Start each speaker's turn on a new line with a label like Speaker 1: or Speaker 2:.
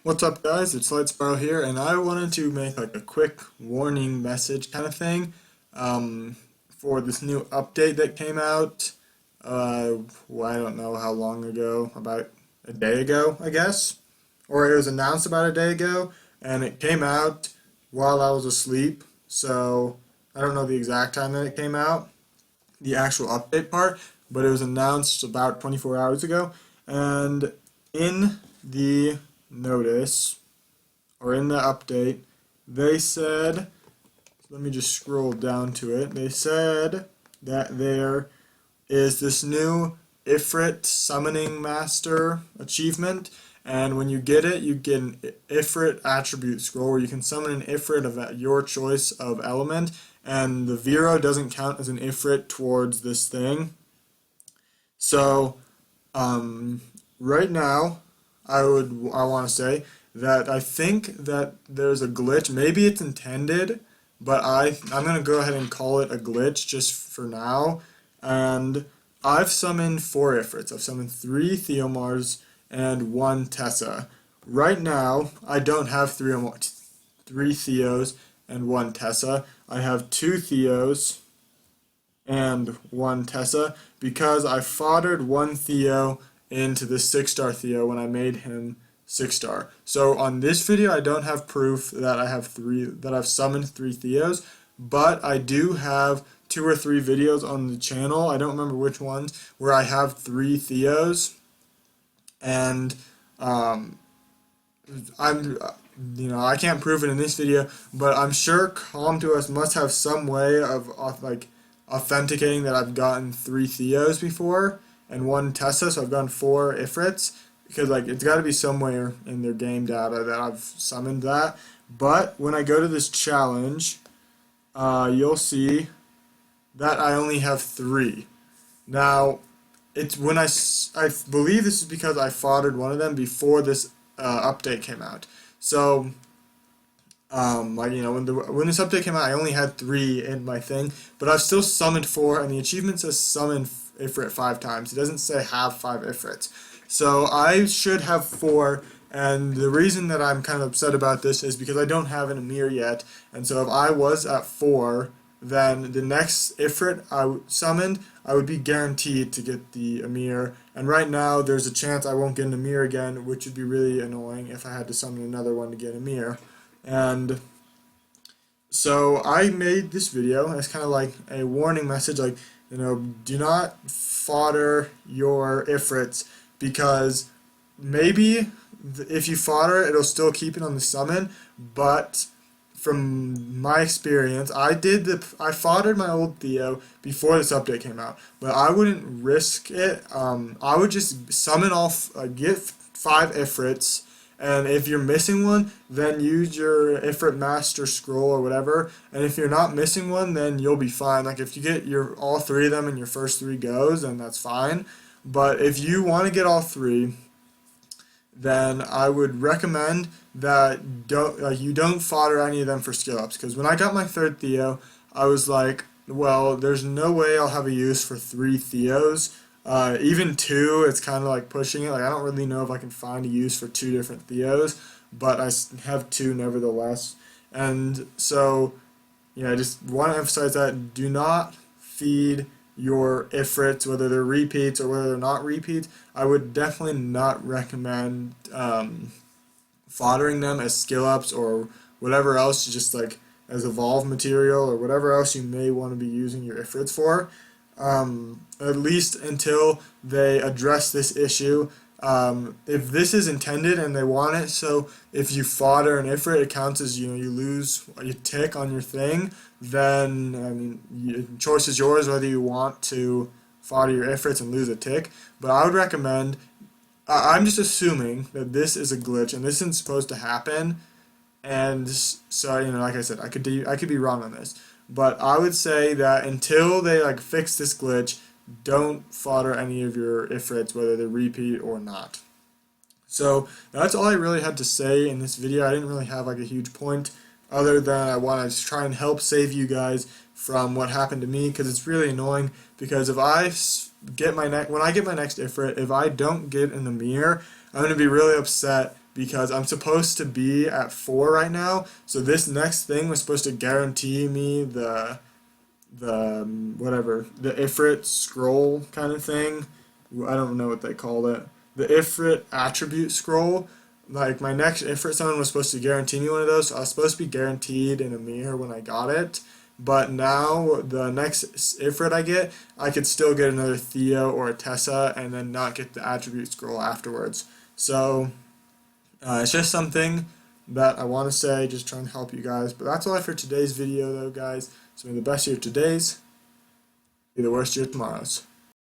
Speaker 1: What's up, guys? It's Lightsparrow here, and I wanted to make like a quick warning message kind of thing for this new update that came out. I don't know how long ago, about a day ago, I guess, or it was announced about a day ago, and it came out while I was asleep. So I don't know the exact time that it came out, the actual update part, but it was announced about 24 hours ago, and in the notice or in the update, they said, let me just scroll down to it. They said that there is this new Ifrit summoning master achievement, and when you get it, you get an Ifrit attribute scroll where you can summon an Ifrit of your choice of element, and the Vero doesn't count as an Ifrit towards this thing. So, right now, I want to say that I think that there's a glitch. Maybe it's intended, but I'm gonna go ahead and call it a glitch just for now. And I've summoned 4 Ifrits. I've summoned 3 Theomars and 1 Tessa. Right now, I don't have 3 Theos and 1 Tessa. I have 2 Theos and 1 Tessa because I foddered 1 Theo into the 6-star Theo when I made him 6-star. So on this video I don't have proof that I've summoned 3 Theos, but I do have 2 or 3 videos on the channel, I don't remember which ones, where I have 3 Theos, and I'm I can't prove it in this video, but I'm sure Com2Us must have some way of like authenticating that I've gotten 3 Theos before and 1 Tessa, so I've gotten 4 Ifrits, because like it's got to be somewhere in their game data that I've summoned that. But when I go to this challenge, you'll see that I only have 3. Now, it's when I believe this is because I foddered one of them before this update came out. So, like when this update came out, I only had 3 in my thing, but I've still summoned 4, and the achievement says summon Ifrit 5 times. It doesn't say have 5 Ifrits. So I should have 4, and the reason that I'm kind of upset about this is because I don't have an Emir yet, and so if I was at 4, then the next Ifrit I summoned, I would be guaranteed to get the Emir, and right now there's a chance I won't get an Emir again, which would be really annoying if I had to summon another one to get Emir. And so I made this video as kind of like a warning message, like, do not fodder your Ifrits, because maybe if you fodder it, it'll still keep it on the summon, but from my experience, I foddered my old Theo before this update came out, but I wouldn't risk it. I would just summon get 5 Ifrits, and if you're missing one, then use your Ifrit Master Scroll or whatever, and if you're not missing one, then you'll be fine. Like if you get all 3 of them in your first 3 goes, then that's fine. But if you want to get all 3, then I would recommend that you don't fodder any of them for skill ups. Because when I got my 3rd Theo, I was like, well, there's no way I'll have a use for 3 Theos. Even 2, it's kind of like pushing it. Like I don't really know if I can find a use for 2 different Theos, but I have 2 nevertheless. And so, I just want to emphasize that do not feed your Ifrits, whether they're repeats or whether they're not repeats. I would definitely not recommend foddering them as skill ups or whatever else, just like as evolve material or whatever else you may want to be using your Ifrits for, at least until they address this issue. If this is intended and they want it, so if you fodder an Ifrit, it counts as you lose a tick on your thing, then choice is yours whether you want to fodder your Ifrits and lose a tick. But I would recommend, I'm just assuming that this is a glitch and this isn't supposed to happen, and so like I said, I could be wrong on this, but I would say that until they fix this glitch, don't fodder any of your Ifrits, whether they repeat or not. So that's all I really had to say in this video. I didn't really have a huge point, other than I wanted to try and help save you guys from what happened to me, because it's really annoying. Because if when I get my next Ifrit, if I don't get in the mirror, I'm going to be really upset, because I'm supposed to be at 4 right now. So this next thing was supposed to guarantee me whatever, the Ifrit scroll kind of thing. I don't know what they called it. The Ifrit attribute scroll. Like my next Ifrit summon was supposed to guarantee me one of those. So I was supposed to be guaranteed in a mirror when I got it. But now the next Ifrit I get, I could still get another Theo or a Tessa and then not get the attribute scroll afterwards. So it's just something that I want to say, just trying to help you guys. But that's all for today's video though, guys. So may the best year of today's be the worst year of tomorrow's.